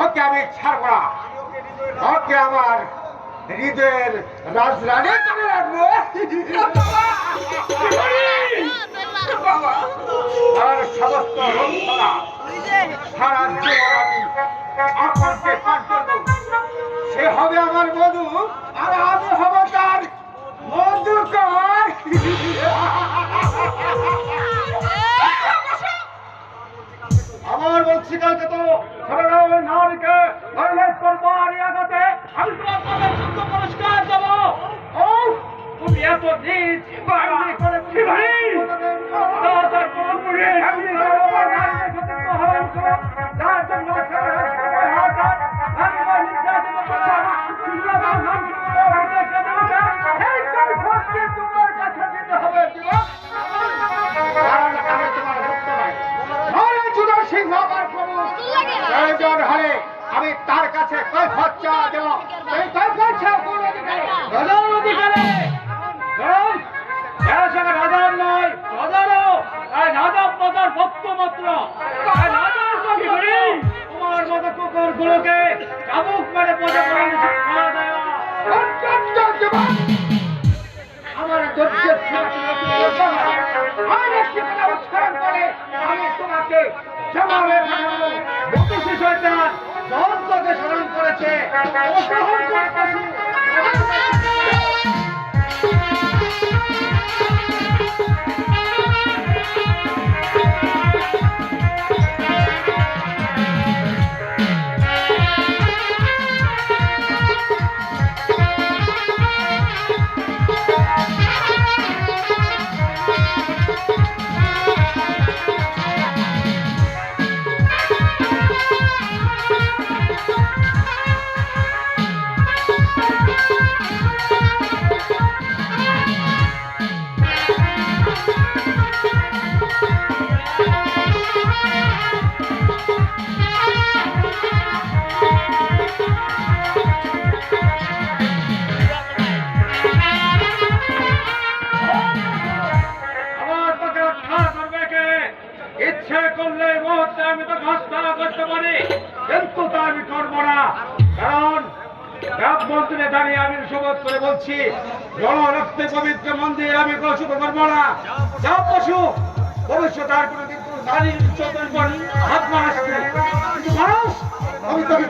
ওকে আমি ছাড়বো না, ওকে আমার হৃদয়ের রাজরানী করে রাখবো। আর সমস্ত রক্ষণা সারা জীবন আমি আপনাকে পাঠ করবো। সে হবে আমার বধূ আর আমি হব তার মধুকর। আমার বলছি কালকে তো নারীকে আগাতে আমি তোমার কথা শুদ্ধ পুরস্কার দেবো। ও তুমি এত নিজ করেছি ভাই আমি তার কাছে কৈফিয়ত চাওয়া দেব। এই কৈফিয়ত চাও কোন অধিকারে? রাজার অধিকারে। কারণ এর সঙ্গে রাজার নয়, রাজারও এই রাজা প্রজার ভক্ত মাত্র। এই রাজার সঙ্গে তোমার মতো কুকুরগুলোকে চাবুক মেরে পদে পড়ে শিক্ষা দেওয়া। আমার ধৈর্যের সীমা উচ্চারণ করে আমি তোমাকে জমাবে বানাবো। বকুশি শয়তান দন্তকে স্মরণ করেছে, অসহন করতেছি। ইচ্ছে করলে মুহূর্তে আমি তো হত্যা করতে পারি, কিন্তু তা আমি করবো না। কারণ মন্দিরে দাঁড়িয়ে আমি শপথ করে বলছি, জলরক্তে পবিত্র মন্দির আমি কলুষিত করবো না। যা পশু ভবিষ্যতে আর কোনোদিন নারীর চতুর্থ হাত মারা মানুষ আমি তোকে